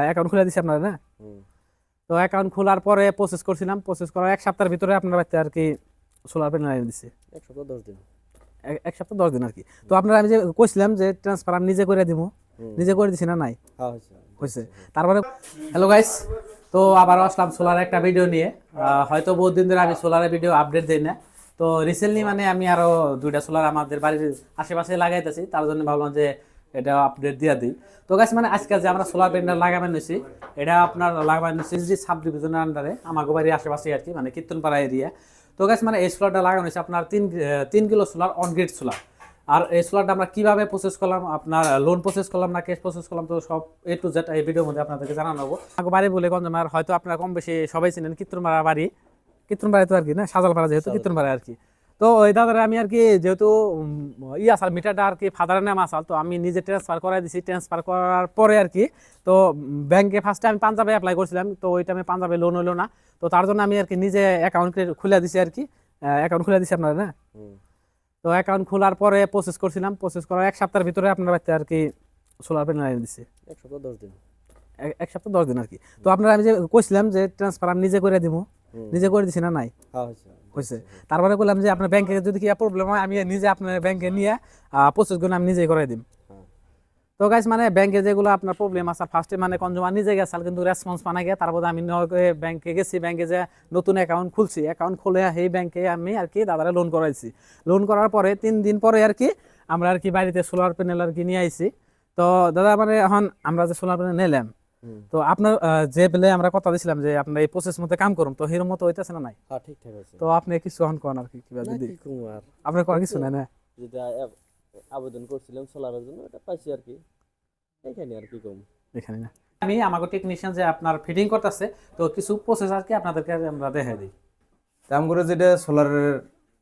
Account খুলে দিছি আপনারা না। তো অ্যাকাউন্ট খোলার পরে প্রসেস করছিলাম, প্রসেস করার এক সপ্তাহের ভিতরে আপনার বাড়িতে আর কি সোলার প্যানেল এনে দিছি। 1 সপ্তাহ 10 দিন। এক সপ্তাহ 10 দিন আর কি। তো আপনারা আমি যে কইছিলাম যে ট্রান্সফার আমি নিজে করে দিব, নিজে করে দিছি না নাই? হ্যাঁ হয়েছে। তারপরে হ্যালো গাইস, তো আবারও আসলাম সোলার একটা ভিডিও নিয়ে। হয়তো বহুত দিন ধরে আমি সোলারের ভিডিও আপডেট দিই না। তো রিসেন্টলি মানে আমি আরো 2টা সোলার আমাদের বাড়ির আশেপাশে লাগাইতেছি, তার জন্য ভাবলাম যে এটা আপডেট দিয়ে দিই। তো গাইস মানে আজকে যে আমরা সোলার প্যানেল লাগাবেন নিছি, এটা আপনার লাগাবেন নিছি যে সাব ডিভিশনের আন্ডারে আমাদের বাড়ির আশেপাশে আর কি, মানে কীর্তনপাড়া এরিয়া। তো গাইস মানে এই সোলারটা লাগানো হয়েছে আপনার 3 kilo solar on grid solar. আর এই সোলারটা আমরা কিভাবে প্রসেস করলাম, আপনার লোন প্রসেস করলাম না ক্যাশ প্রসেস করলাম, তো সব A to Z এই ভিডিওর মধ্যে আপনাদেরকে জানানো হবো। আমাকে বাড়ি বলে গঞ্জমার হয়তো আপনারা কম বেশি সবাই চিনেন, কীর্তনপাড়া বাড়ি, কীর্তনপাড়া তো আর কি না, সাজালপাড়া যেহেতু কীর্তনপাড়া আর কি। তো ওই দাদারা আমি আর কি যেহেতু আসাল মিটারটা আর কি ফাদারের নাম আসাল, তো আমি নিজে ট্রান্সফার করাই দিছি। ট্রান্সফার করার পরে আর কি তো ব্যাংকে ফার্স্টে আমি পাঞ্জাবে অ্যাপ্লাই করছিলাম, তো ওই টাইমে পাঞ্জাবে লোন হলো না। তো তার জন্য আমি আর কি নিজে অ্যাকাউন্ট খুলে দিছি আর কি, অ্যাকাউন্ট খুলে দিছি আপনারা না। তো অ্যাকাউন্ট খোলার পরে প্রসেস করছিলাম, প্রসেস করার এক সপ্তাহের ভিতরে আপনার বাড়িতে আর কি সোলার প্যানেল এনে দিছি। 1 সপ্তাহ 10 দিন। এক সপ্তাহ 10 দিন আর কি। তো আপনারা আমি যে কইছিলাম যে ট্রান্সফার আমি নিজে করে দিব, নিজে করে দিছি না নাই? হ্যাঁ হয়েছে। তারপরে বললাম যে আপনার ব্যাংকে যদি কি প্রবলেম হয় আমি নিজে আপনার ব্যাংকে নিয়ে প্রসেসগুলো আমি নিজেই করে দিই। তো গাইস মানে ব্যাংকে যেগুলো আপনার প্রবলেম আছে ফার্স্টে মানে কনজুমার নিজে গেছাল কিন্তু রেসপন্স পানা গিয়ে, তারপরে আমি ব্যাংকে গেছি, ব্যাংকে যে নতুন অ্যাকাউন্ট খুলছি, অ্যাকাউন্ট খুলে এই ব্যাংকে আমি আর কি দাদারা লোন করাইছি। লোন করার পরে 3 দিন পরে আর কি আমরা আর কি বাড়িতে সোলার প্যানেল আর কি নিয়ে আইছি। তো দাদা মানে এখন আমরা যে সোলার প্যানেল নিলাম, তো আপনার যে বেলে আমরা কথা দিছিলাম যে আপনার এই প্রসেস মধ্যে কাম করুম, তো হিরো মতো হইতেছে না নাই? হ্যাঁ ঠিকঠাক আছে। তো আপনি কিছু এখন কোন আর কি কিবা যদি কি কুমার আপনার কোন কিছু নাই না? যেটা আবেদন করছিলাম সোলারের জন্য এটা পাইছি আর কি, এখানে আর কি কম এখানে না। আমি আমাকে টেকনিশিয়ান যে আপনার ফিটিং করতেছে, তো কিছু প্রসেস আর কি আপনাদেরকে আমরা দেখাই দিই। আমগুলো যেটা সোলারের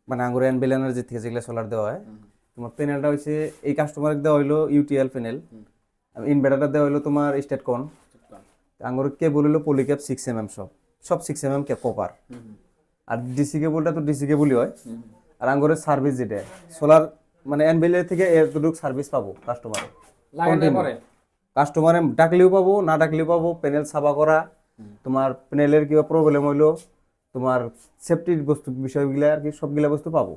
মানে আঙ্গুর এনবিএল এনার্জি থেকে যেগুলো সোলার দেওয়া হয়, তোমার প্যানেলটা হচ্ছে এই কাস্টমারকে দেওয়া হইলো ইউটিএল প্যানেল, ইনভার্টারটা দেওয়া হইলো তোমার স্টেটকন, আঙ্গুর কেবল হইলো পলিক্যাপ 6mm, সব 6mm কপার। আর ডিসি কেবলটা তো ডিসি কেবলই হয়। আর আঙ্গুরের সার্ভিস যেটা সোলার মানে এনবিএল থেকে এতটুকু সার্ভিস পাবো কাস্টমারে, কাস্টমারে ডাকলেও পাবো না ডাকলেও পাবো। প্যানেল সাফা করা, তোমার প্যানেলের কিবা প্রবলেম হইলো, তোমার সেফটির বস্তু বিষয়গুলো আর কি সবগুলা বস্তু পাবো।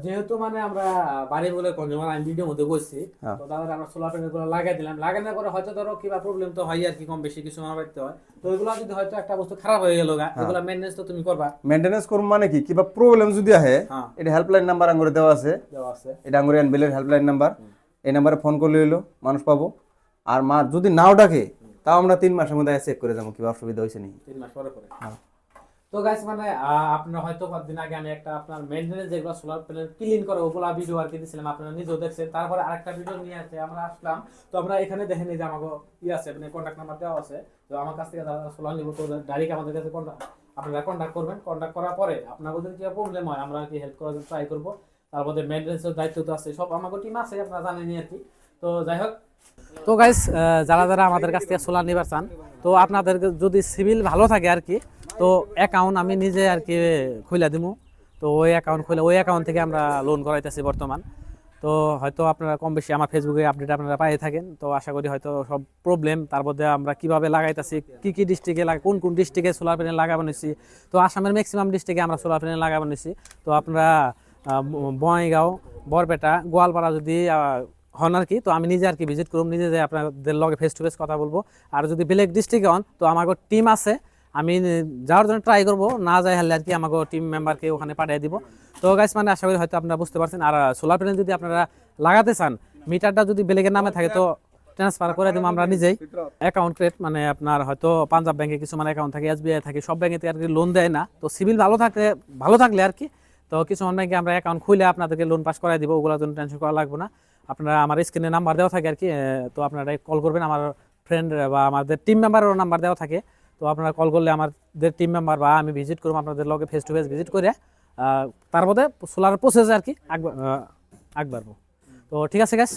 যেহেতু মানে আমরা বাড়ি বলে কনজিউমার আমি ভিডিওর মধ্যে বলছি, তো তাহলে আমরা সোলার প্যানেল গুলো লাগাই দিলাম। লাগানোর পরে হয়তো ধরো কিবা প্রবলেম তো হয় আর কি, কম বেশি কিছু আমার বাড়িতে হয়। তো এগুলো যদি হয়তো একটা বস্তু খারাপ হয়ে গেল, এগুলো মেইনটেনেন্স তো তুমি করবা। মেইনটেনেন্স করব মানে কি কিবা প্রবলেম যদি আহে, এটা হেল্পলাইন নাম্বার আঙ্গুরে দেওয়া আছে, এটা আঙ্গুরে এনবিএল এর হেল্পলাইন নাম্বার। এই নাম্বারে ফোন করলে হইলো মানুষ পাবো। আর মা যদি নাও ডাকে তাও আমরা 3 মাসের মধ্যে চেক করে যাবো কিবা অসুবিধা হয়েছে নি। 3 মাস পরে পরে। তো গাইস মানে আপনারা হয়তো কয়েকদিন আগে আমি একটা আপনার মেইনটেনেন্স যেগুলো সোলার প্যানেল ক্লিন করে ওগুলা ভিডিও আর কি দিয়েছিলাম, আপনারা নিজেও দেখছেন। তারপরে আরেকটা ভিডিও নিয়ে আসে আমরা আসলাম, তো আমরা এখানে দেখেন যে আমাকে আছে মানে কন্ট্যাক্ট নাম্বার দেওয়া আছে। তো আমার কাছ থেকে যারা সোলার নিব তো ডাইরেক্ট আমাদের কাছে আপনারা কন্ট্যাক্ট করবেন। কন্ট্যাক্ট করার পরে আপনাদের যদি কি প্রবলেম হয় আমরা আর কি হেল্প করার ট্রাই করব। তারপরে মেইনটেনেন্সের দায়িত্ব তো আছে, সব আমাদের টিম আছে, আপনারা জানেনই আর কি। তো যাই হোক, তো গাইস যারা যারা আমাদের কাছ থেকে সোলার নিবার চান, তো আপনাদের যদি সিভিল ভালো থাকে আর কি, তো অ্যাকাউন্ট আমি নিজে আর কি খুলে দিব। তো ওই অ্যাকাউন্ট খুলে ওই অ্যাকাউন্ট থেকে আমরা লোন করাইতেছি বর্তমান। তো হয়তো আপনারা কম বেশি আমার ফেসবুকে আপডেট আপনারা পাই থাকেন, তো আশা করি হয়তো সব প্রবলেম, তার মধ্যে আমরা কিভাবে লাগাইতেছি, কি ডিস্ট্রিক্টে কোন কোন ডিস্ট্রিক্টে সোলার প্যানেল লাগাবো নিছি। তো আসামের ম্যাক্সিমাম ডিস্ট্রিক্টে আমরা সোলার প্যানেল লাগাবো নিছি। তো আপনারা বঙ্গাইগাঁও, বরপেটা, গোয়ালপাড়া যদি হন আর কি, তো আমি নিজে আর কি ভিজিট করুম, নিজে যে আপনাদের লগে ফেস টু ফেস কথা বলবো। আর যদি বেলেগ ডিস্ট্রিক্টে হন তো আমার টিম আছে, আমি যাওয়ার জন্য ট্রাই করবো, না যাই হলে আর কি আমাকে টিম মেম্বারকে ওখানে পাঠিয়ে দিব। তো গাইস মানে আশা করি হয়তো আপনারা বুঝতে পারছেন। আর সোলার প্যানেল যদি আপনারা লাগাতে চান, মিটারটা যদি বেলেগের নামে থাকে তো ট্রান্সফার করে দিব আমরা নিজেই। অ্যাকাউন্ট ক্রিয়েট মানে আপনার হয়তো পাঞ্জাব ব্যাংকে কিছু মানে অ্যাকাউন্ট থাকে, এসবিআই থাকে, সব ব্যাংকে আর কি লোন দেয় না। তো সিভিল ভালো থাকলে আর কি, তো কিছু ব্যাংকে আমরা অ্যাকাউন্ট খুলে আপনাদেরকে লোন পাস করাই দিব, ওগুলোর জন্য টেনশন করা লাগবে না। আপনারা আমার স্ক্রিনে নাম্বার দেওয়া থাকে আর কি, তো আপনারা কল করবেন। আমার ফ্রেন্ড বা আমাদের টিম মেম্বারেরও নাম্বার দেওয়া থাকে, তো আপনারা কল করলে আমাদের টিম মেম্বার বা আমি ভিজিট করবো আপনাদের লগে ফেস টু ফেস ভিজিট করে, তার মধ্যে সোলার প্রসেসে আর কি আগবাড়বো। তো ঠিক আছে গাইস।